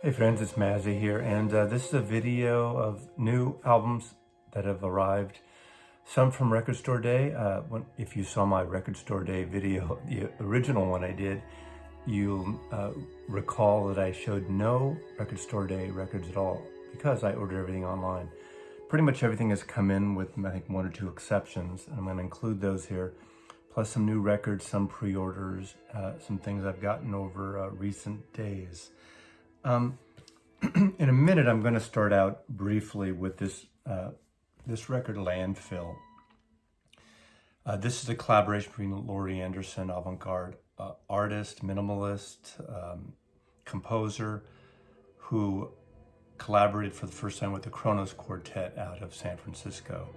Hey friends, it's Mazzy here, and this is a video of new albums that have arrived. Some from Record Store Day. If you saw my Record Store Day video, the original one I did, you'll recall that I showed no Record Store Day records at all because I ordered everything online. Pretty much everything has come in with, I think, one or two exceptions, and I'm going to include those here, plus some new records, some pre-orders, some things I've gotten over recent days. In a minute, I'm going to start out briefly with this record, Landfill. This is a collaboration between Laurie Anderson, avant-garde artist, minimalist, composer, who collaborated for the first time with the Kronos Quartet out of San Francisco.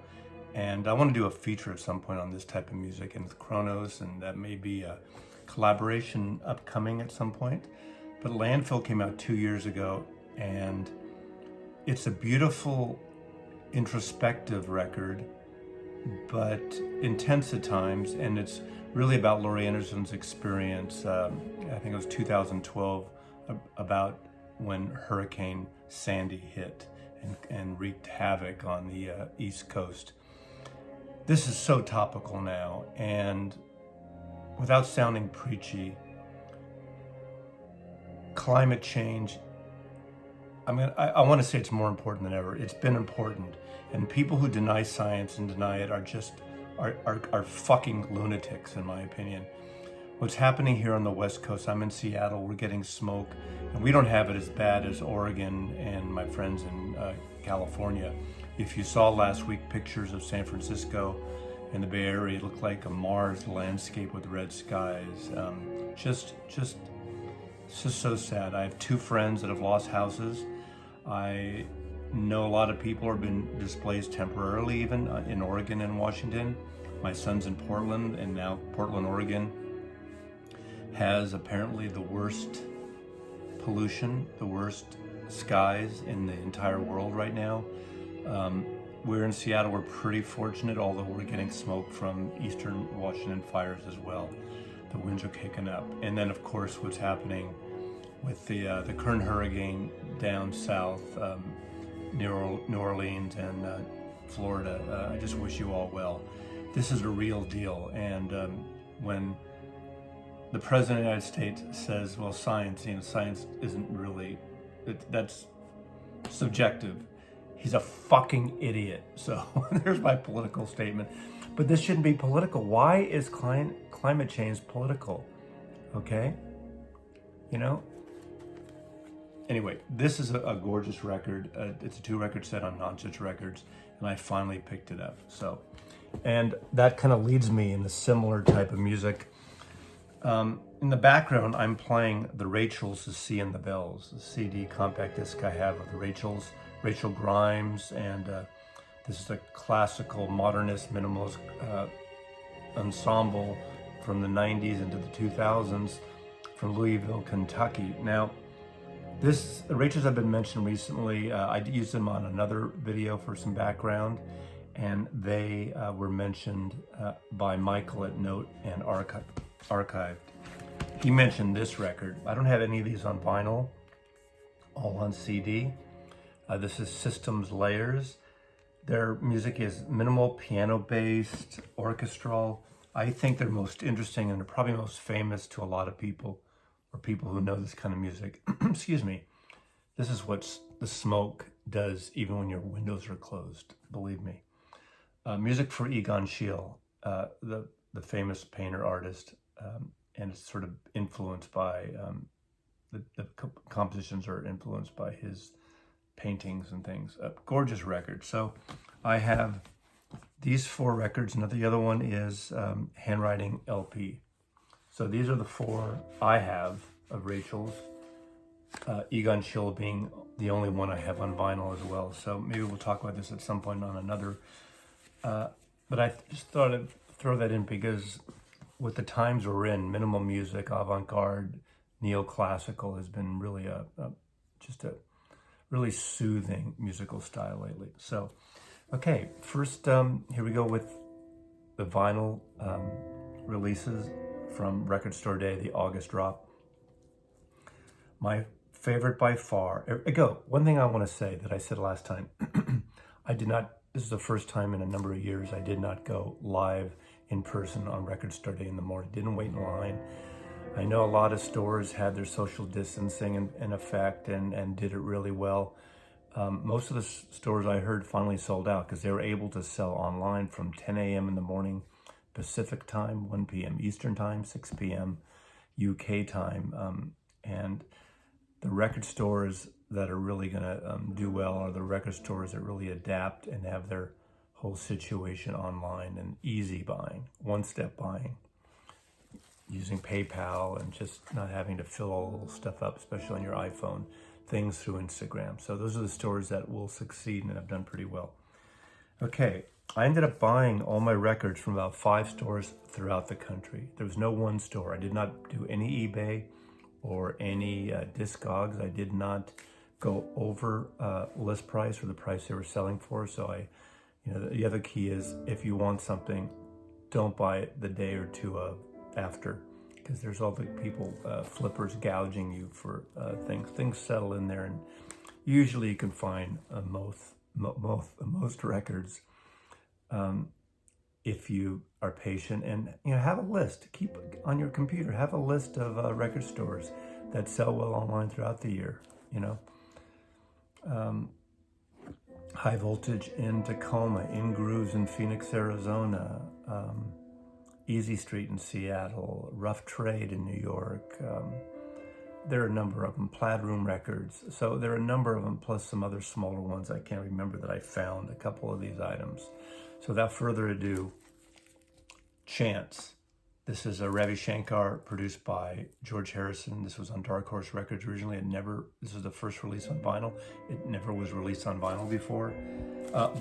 And I want to do a feature at some point on this type of music and with Kronos, and that may be a collaboration upcoming at some point. But Landfill came out 2 years ago, and it's a beautiful, introspective record, but intense at times, and it's really about Laurie Anderson's experience. I think it was 2012, about when Hurricane Sandy hit and wreaked havoc on the East Coast. This is so topical now, and without sounding preachy, climate change, I want to say it's more important than ever. It's been important, and people who deny science and deny it are fucking lunatics, in my opinion. What's happening here on the West Coast, I'm in Seattle, we're getting smoke, and we don't have it as bad as Oregon and my friends in California. If you saw last week pictures of San Francisco and the Bay Area, it looked like a Mars landscape with red skies. Just it's just so sad. I have two friends that have lost houses. I know a lot of people have been displaced temporarily, even in Oregon and Washington. My son's in Portland, and now Portland, Oregon has apparently the worst pollution, the worst skies in the entire world right now. We're in Seattle, we're pretty fortunate, although we're getting smoke from eastern Washington fires as well. The winds are kicking up. And then, of course, what's happening with the current hurricane down south, New Orleans and Florida. I just wish you all well. This is a real deal. And when the President of the United States says, well, science isn't really, that's subjective. He's a fucking idiot. So there's my political statement. But this shouldn't be political. Why is climate change political? Okay? You know? Anyway, this is a gorgeous record. It's a 2-record set on Nonsuch Records, and I finally picked it up. So, and that kind of leads me in a similar type of music. In the background, I'm playing the Rachels, The Sea and the Bells, the CD compact disc I have of the Rachels, Rachel Grimes, and this is a classical, modernist, minimalist ensemble from the 90s into the 2000s from Louisville, Kentucky. Now, the Rachels have been mentioned recently. I used them on another video for some background, and they were mentioned by Michael at Note and Archived. He mentioned this record. I don't have any of these on vinyl, all on CD. This is Systems Layers. Their music is minimal, piano-based, orchestral. I think they're most interesting and they're probably most famous to a lot of people, or people who know this kind of music. Excuse me. This is what the smoke does even when your windows are closed, believe me. Music for Egon Schiele, the famous painter artist, and it's sort of influenced by, the compositions are influenced by his paintings and things. A gorgeous record. So I have these 4 records, and the other one is Handwriting LP. So these are the 4 I have of Rachel's. Egon Schiele being the only one I have on vinyl as well. So maybe we'll talk about this at some point on another. But I just thought I'd throw that in because with the times we're in, minimal music, avant-garde, neoclassical has been really just a really soothing musical style lately. So, okay, first here we go with the vinyl releases from Record Store Day, the August drop. My Favorite by far. One thing I want to say that I said last time, I did not, this is the first time in a number of years I did not go live in person on Record Store Day in the morning. Didn't wait in line. I know a lot of stores had their social distancing in effect and did it really well. Most of the stores I heard finally sold out because they were able to sell online from 10 a.m. in the morning Pacific time, 1 p.m. Eastern time, 6 p.m. UK time. And the record stores that are really going to do well are the record stores that really adapt and have their whole situation online and easy buying, one-step buying, using PayPal and just not having to fill all the little stuff up, especially on your iPhone, things through Instagram. So those are the stores that will succeed and have done pretty well. Okay, I ended up buying all my records from about 5 stores throughout the country. There was no one store. I did not do any eBay or any Discogs. I did not go over list price or the price they were selling for. So the other key is if you want something, don't buy it the day or two after, because there's all the people, flippers gouging you for things. Things settle in there, and usually you can find most records if you are patient and have a list. Keep on your computer. Have a list of record stores that sell well online throughout the year. High Voltage in Tacoma, In Grooves in Phoenix, Arizona, Easy Street in Seattle, Rough Trade in New York. There are a number of them, Plaid Room Records. So there are a number of them, plus some other smaller ones I can't remember that I found a couple of these items. So without further ado, Chance. This is a Ravi Shankar produced by George Harrison. This was on Dark Horse Records originally. This was the first release on vinyl. It never was released on vinyl before.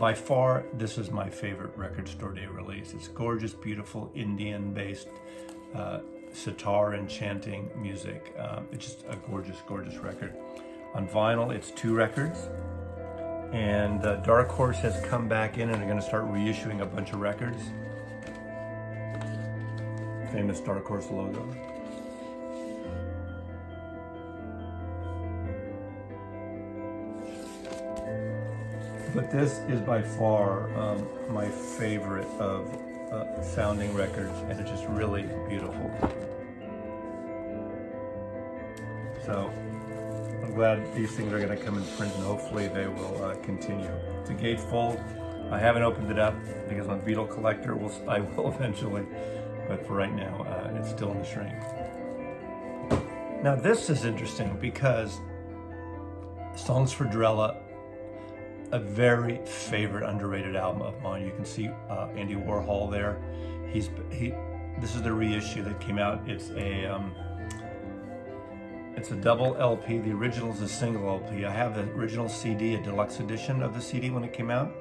By far, this is my favorite Record Store Day release. It's gorgeous, beautiful, Indian-based sitar and chanting music. It's just a gorgeous, gorgeous record. On vinyl, it's 2 records. And Dark Horse has come back in and they're going to start reissuing a bunch of records. Famous Dark Horse logo. But this is by far my favorite of sounding records, and it's just really beautiful. So I'm glad these things are going to come in print, and hopefully they will continue. It's a gatefold. I haven't opened it up because on Beetle Collector I will eventually, but for right now it's still in the shrink. Now this is interesting because Songs for Drella, a very favorite underrated album of mine. You can see Andy Warhol there. This is the reissue that came out. It's a double LP. The original is a single LP. I have the original CD, a deluxe edition of the CD when it came out,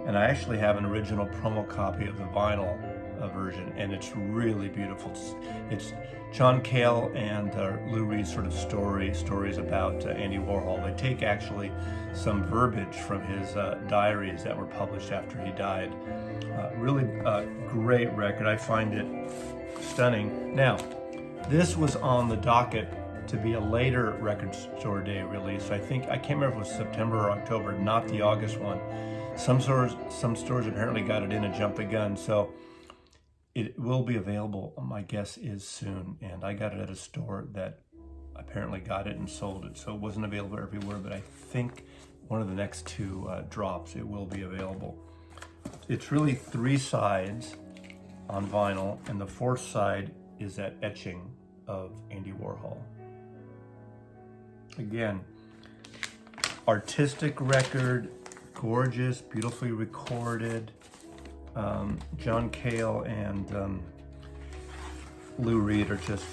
and I actually have an original promo copy of the vinyl version, and it's really beautiful. It's John Cale and Lou Reed's sort of stories about Andy Warhol. They take actually some verbiage from his diaries that were published after he died. Really great record. I find it stunning. Now, this was on the docket to be a later Record Store Day release. I can't remember if it was September or October, not the August one. Some stores apparently got it in and jumped the gun, so it will be available, my guess is soon. And I got it at a store that apparently got it and sold it, so it wasn't available everywhere, but I think one of the next 2 drops, it will be available. It's really 3 sides on vinyl, and the 4th side is that etching of Andy Warhol. Again, artistic record, gorgeous, beautifully recorded. John Cale and Lou Reed are just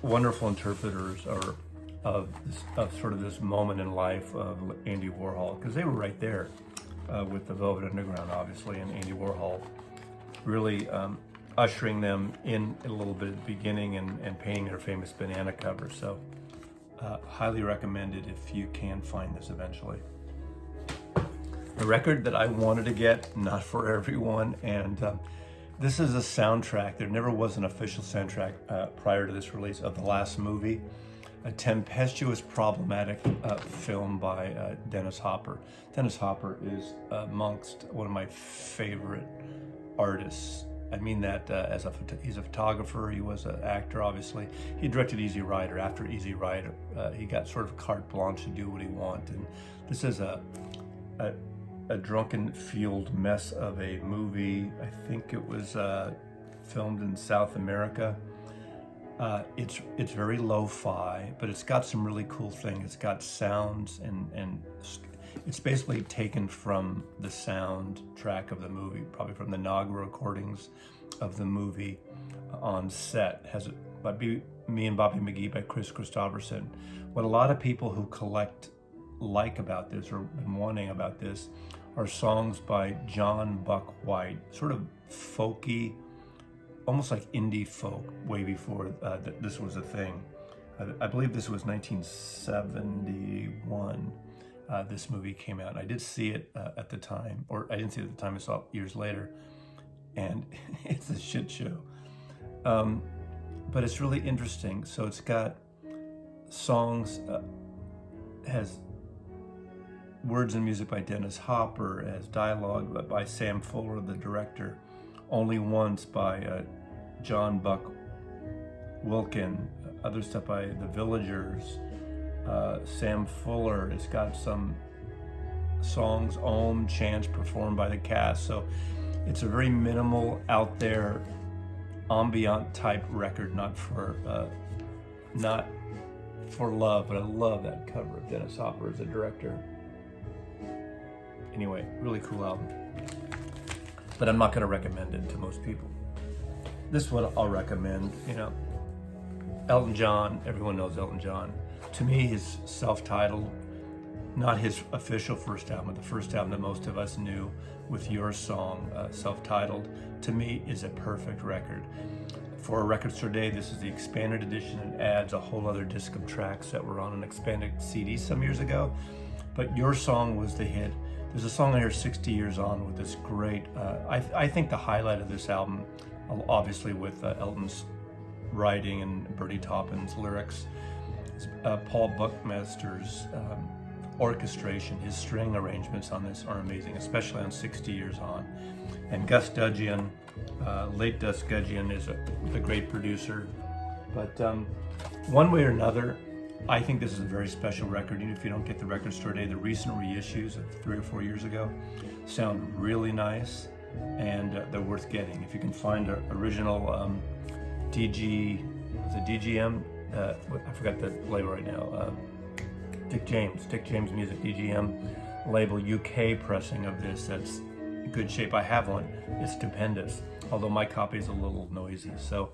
wonderful interpreters of sort of this moment in life of Andy Warhol, because they were right there with the Velvet Underground, obviously, and Andy Warhol really ushering them in a little bit at the beginning and painting their famous banana cover. So highly recommended if you can find this eventually. A record that I wanted to get, not for everyone, and this is a soundtrack. There never was an official soundtrack prior to this release of the last movie. a tempestuous, problematic film by Dennis Hopper. Dennis Hopper is amongst one of my favorite artists. I mean that he's a photographer, he was an actor, obviously. He directed Easy Rider. After Easy Rider, he got sort of carte blanche to do what he wanted. And this is a drunken, fueled mess of a movie. I think it was filmed in South America. It's very lo-fi, but it's got some really cool things. It's got sounds and it's basically taken from the soundtrack of the movie, probably from the Naga recordings of the movie on set. Has it by Me and Bobby McGee by Chris Christopherson. What a lot of people who like about this or been wanting about this are songs by John Buck White, sort of folky, almost like indie folk, way before this was a thing. I believe this was 1971. This movie came out. I did see it at the time, or I didn't see it at the time, I saw it years later, and it's a shit show. But it's really interesting. So it's got songs, has words and music by Dennis Hopper, has dialogue by Sam Fuller, the director, Only Once by John Buck Wilkin, other stuff by The Villagers, Sam Fuller. It's got some songs, chants performed by the cast. So it's a very minimal, out there, ambient type record, not for love, but I love that cover of Dennis Hopper as a director. Anyway, really cool album. But I'm not going to recommend it to most people. This is what I'll recommend, Elton John, everyone knows Elton John. To me, his self-titled, not his official first album, but the first album that most of us knew with Your Song, self-titled, to me is a perfect record. For a Record Store Day, this is the expanded edition and adds a whole other disc of tracks that were on an expanded CD some years ago. But Your Song was the hit. There's a song on here, 60 Years On, with this great, I think the highlight of this album, obviously with Elton's writing and Bertie Taupin's lyrics, Paul Buckmaster's orchestration. His string arrangements on this are amazing, especially on 60 Years On. And Gus Dudgeon, late Gus Dudgeon, is a great producer. But one way or another, I think this is a very special record. Even if you don't get the Record Store Day, the recent reissues of 3 or 4 years ago sound really nice, and they're worth getting. If you can find an original DGM? I forgot the label right now. Dick James Music, DGM label, UK pressing of this. That's in good shape. I have one. It's stupendous, although my copy is a little noisy. So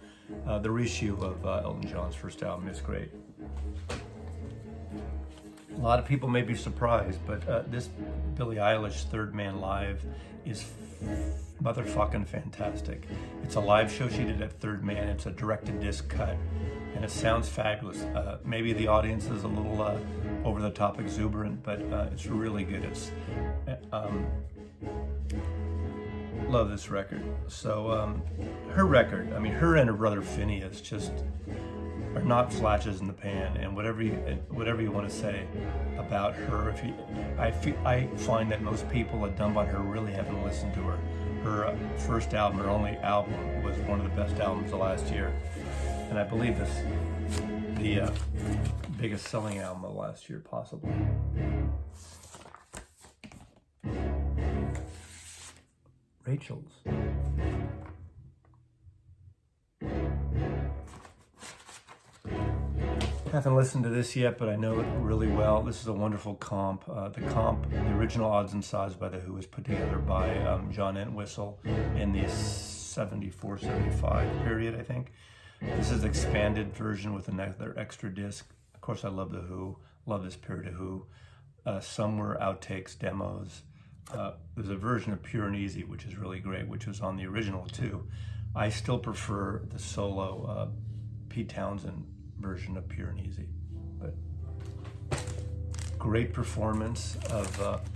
the reissue of Elton John's first album is great. A lot of people may be surprised, but this Billie Eilish Third Man Live is motherfucking fantastic. It's a live show she did at Third Man. It's a direct-to-disc cut, and it sounds fabulous. Maybe the audience is a little over-the-top exuberant, but it's really good. It's love this record. So her record, her and her brother Phineas just are not flashes in the pan, and whatever you want to say about her, I find that most people that dump on her really haven't listened to her. Her first album, her only album, was one of the best albums of last year, and I believe this the biggest selling album of last year, possibly. Rachel's. I haven't listened to this yet, but I know it really well. This is a wonderful comp. The original Odds and Sods by The Who was put together by John Entwistle in the 74-75 period, I think. This is an expanded version with another extra disc. Of course, I love The Who, love this period of Who. Some were outtakes, demos. There's a version of Pure and Easy, which is really great, which was on the original too. I still prefer the solo Pete Townsend version of Pure and Easy. But great performance of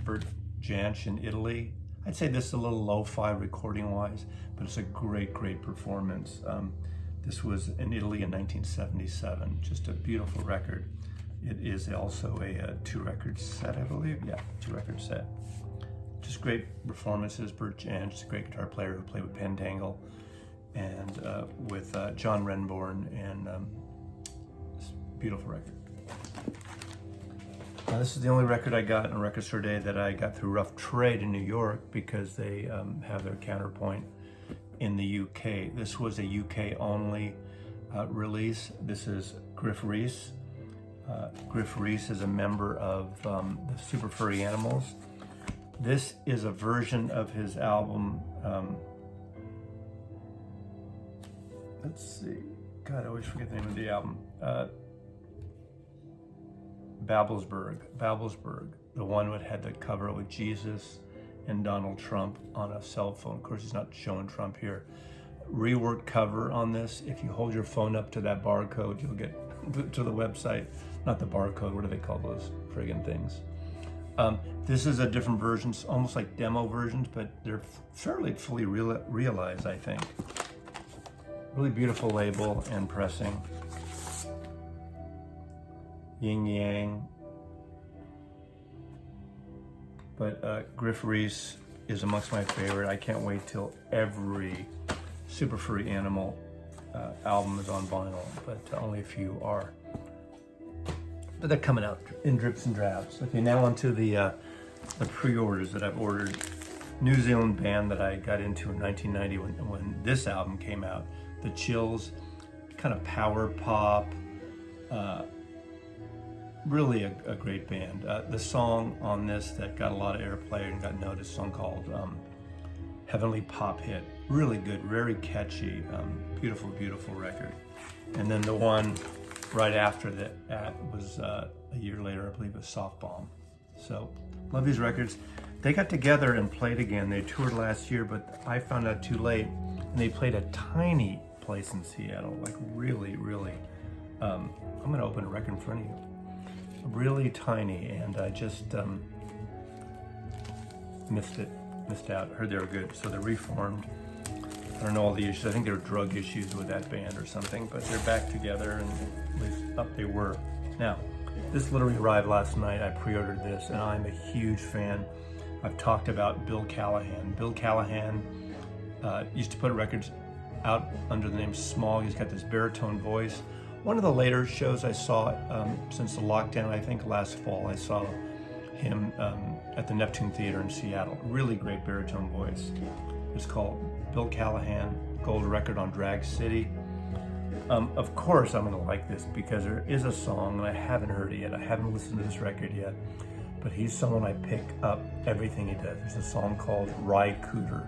Bert Jansch in Italy. I'd say this is a little lo-fi recording-wise, but it's a great performance. This was in Italy in 1977. Just a beautiful record. It is also a 2-record set, I believe. Yeah, 2-record set. Just great performances. Bert Jansch, a great guitar player who played with Pentangle, and with John Renbourn, and this beautiful record. Now, this is the only record I got on a record store day that I got through Rough Trade in New York, because they have their counterpoint in the UK. This was a UK only release. This is Griffin Reese. Griffin Reese is a member of the Super Furry Animals. This is a version of his album. Let's see. God, I always forget the name of the album. Babelsberg, the one that had the cover with Jesus and Donald Trump on a cell phone. Of course, he's not showing Trump here. Reworked cover on this. If you hold your phone up to that barcode, you'll get to the website. Not the barcode, what do they call those friggin' things? This is a different version, almost like demo versions, but they're fairly fully realized, I think. Really beautiful label and pressing. Yin Yang. But Griffin Reese is amongst my favorite. I can't wait till every Super Furry Animal album is on vinyl, but only a few are. But they're coming out in drips and drabs. Okay, now onto the pre-orders that I've ordered. New Zealand band that I got into in 1990 when this album came out. The Chills, kind of power pop, really a great band. The song on this that got a lot of airplay and got noticed, a song called Heavenly Pop Hit. Really good, very catchy, beautiful, beautiful record. And then the one right after that was a year later, I believe, was Soft Bomb. So, love these records. They got together and played again. They toured last year, but I found out too late, and they played a tiny place in Seattle, like really, really, I'm gonna open a record in front of you. Really tiny, and I just missed out. Heard they were good, so they're reformed. I don't know all the issues. I think there were drug issues with that band or something, but they're back together, and at least up they were. Now, this literally arrived last night. I pre-ordered this, and I'm a huge fan. I've talked about Bill Callahan. Bill Callahan used to put records out under the name Small. He's got this baritone voice. One of the later shows I saw since the lockdown, I think last fall, I saw him at the Neptune Theater in Seattle. Really great baritone voice. It's called Bill Callahan, gold record on Drag City. Of course I'm gonna like this because there is a song, and I haven't heard it yet. I haven't listened to this record yet, but he's someone I pick up everything he does. There's a song called Ride Cooter.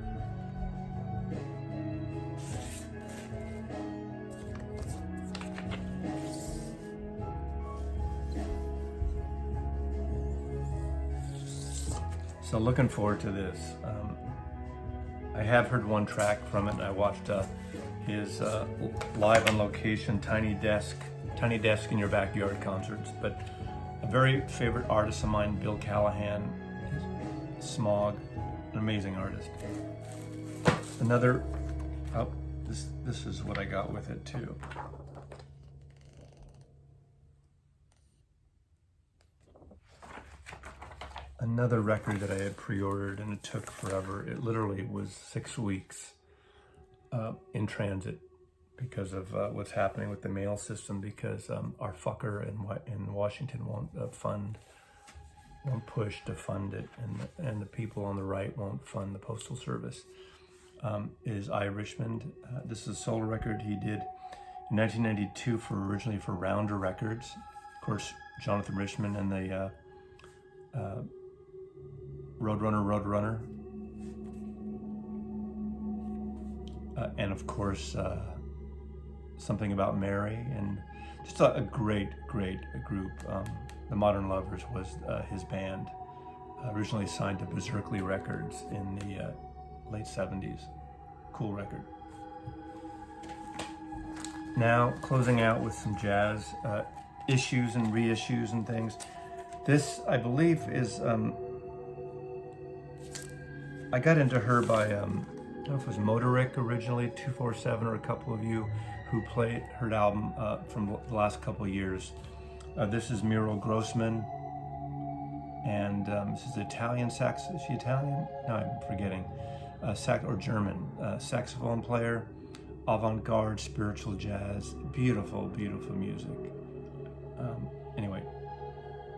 So looking forward to this. I have heard one track from it, and I watched his live on location Tiny Desk in Your Backyard concerts. But a very favorite artist of mine, Bill Callahan, Smog, an amazing artist. Another, this is what I got with it too. Another record that I had pre-ordered, and it took forever. It literally was 6 weeks in transit because of what's happening with the mail system, because our fucker in Washington won't push to fund it, and the people on the right won't fund the Postal Service. Is Irishman. This is a solo record he did in 1992 originally for Rounder Records. Of course, Jonathan Richman and the Roadrunner, and of course Something About Mary, and just a great group. The Modern Lovers was his band, originally signed to Berserkly Records in the late 70s. Cool record. Now closing out with some jazz issues and reissues and things. This, I believe, is I got into her by, I don't know if it was Motoric originally, 247, or a couple of you who played her album from the last couple of years. This is Mural Grossman, and this is Italian sax. Is she Italian? No, I'm forgetting. Or German saxophone player, avant-garde spiritual jazz, beautiful, beautiful music. Anyway,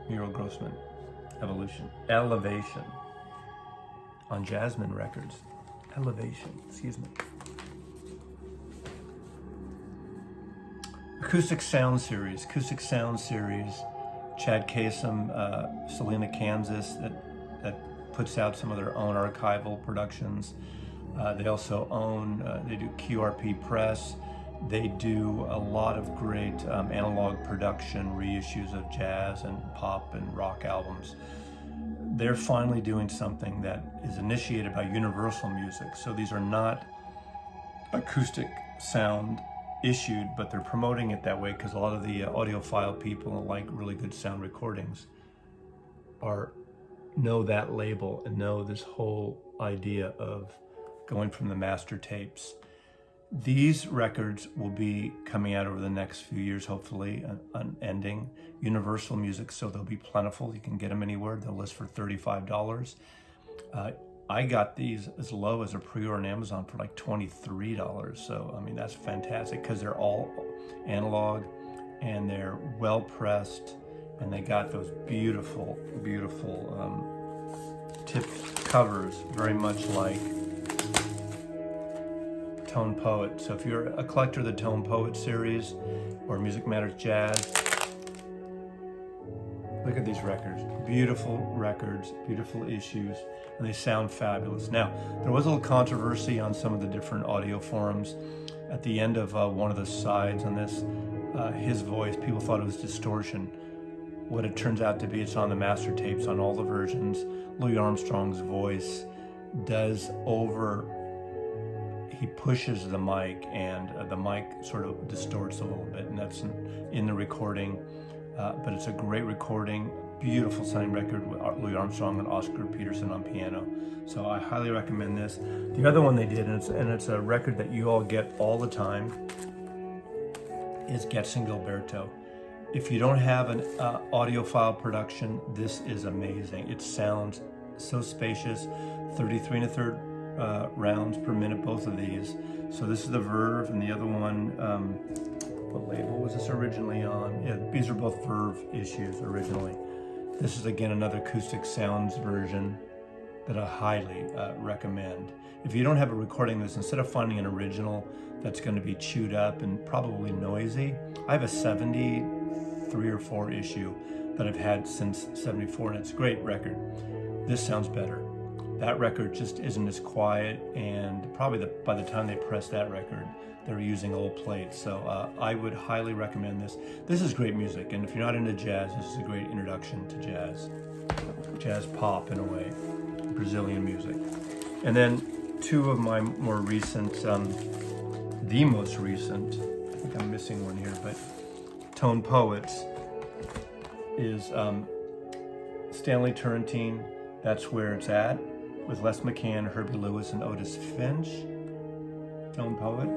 Mural Grossman, Elevation, on Jasmine Records. Elevation, excuse me. Acoustic Sound Series, Chad Kasem, Salina, Kansas, that puts out some of their own archival productions. They also own, they do QRP Press. They do a lot of great analog production, reissues of jazz and pop and rock albums. They're finally doing something that is initiated by Universal Music. So these are not acoustic sound issued, but they're promoting it that way because a lot of the audiophile people that like really good sound recordings know that label and know this whole idea of going from the master tapes. These records will be coming out over the next few years, hopefully, unending. Universal Music, so they'll be plentiful. You can get them anywhere. They'll list for $35. I got these as low as a pre-order on Amazon for like $23. So, I mean, that's fantastic because they're all analog and they're well pressed and they got those beautiful, beautiful tipped covers, very much like Tone Poet. So if you're a collector of the Tone Poet series or Music Matters Jazz, look at these records. Beautiful records, beautiful issues, and they sound fabulous. Now, there was a little controversy on some of the different audio forums. At the end of one of the sides on this, his voice, people thought it was distortion. What it turns out to be, it's on the master tapes on all the versions. Louis Armstrong's voice does he pushes the mic, and the mic sort of distorts a little bit, and that's in the recording. But it's a great recording, beautiful sounding record with Louis Armstrong and Oscar Peterson on piano. So I highly recommend this. The other one they did, and it's a record that you all get all the time, is Getson Gilberto. If you don't have an audiophile production, this is amazing. It sounds so spacious, 33 1/3 rounds per minute, both of these. So this is the Verve, and the other one, what label was this originally on? Yeah, these are both Verve issues originally. This is again another acoustic sounds version that I highly recommend. If you don't have a recording of this, instead of finding an original that's going to be chewed up and probably noisy, I have a 73 or 4 issue that I've had since 74, and it's a great record. This sounds better. That record just isn't as quiet, and probably by the time they pressed that record, they were using old plates. So I would highly recommend this. This is great music, and if you're not into jazz, this is a great introduction to jazz pop in a way, Brazilian music. And then two of my more recent, the most recent, I think I'm missing one here, but Tone Poets is Stanley Turrentine, That's Where It's At, with Les McCann, Herbie Lewis, and Otis Finch. Tone Poet.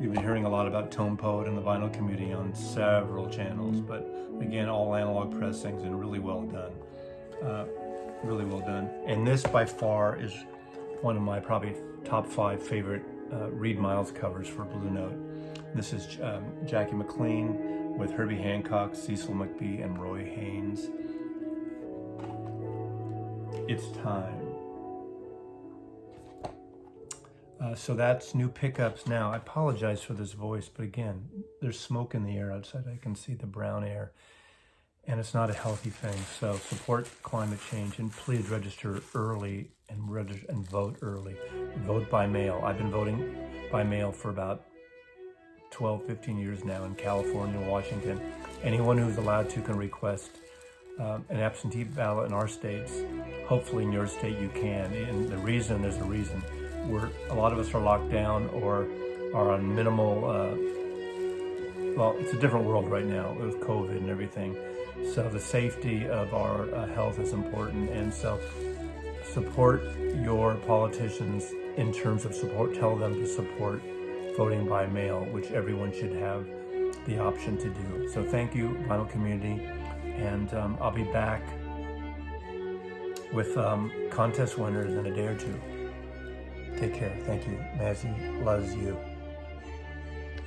You've been hearing a lot about Tone Poet and the vinyl community on several channels, but again, all analog pressings and really well done. Really well done. And this by far is one of my probably top 5 favorite Reed Miles covers for Blue Note. This is Jackie McLean with Herbie Hancock, Cecil McBee, and Roy Haynes. It's time. So that's new pickups now. I apologize for this voice, but again, there's smoke in the air outside. I can see the brown air, and it's not a healthy thing. So support climate change, and please register early and vote early. Vote by mail. I've been voting by mail for about 12, 15 years now in California and Washington. Anyone who's allowed to can request an absentee ballot in our states. Hopefully in your state you can. And there's a reason. A lot of us are locked down or are on minimal, well, it's a different world right now with COVID and everything. So the safety of our health is important. And so support your politicians in terms of support, tell them to support voting by mail, which everyone should have the option to do. So thank you, vinyl community, and I'll be back with contest winners in a day or two. Take care. Thank you. Mazzy loves you.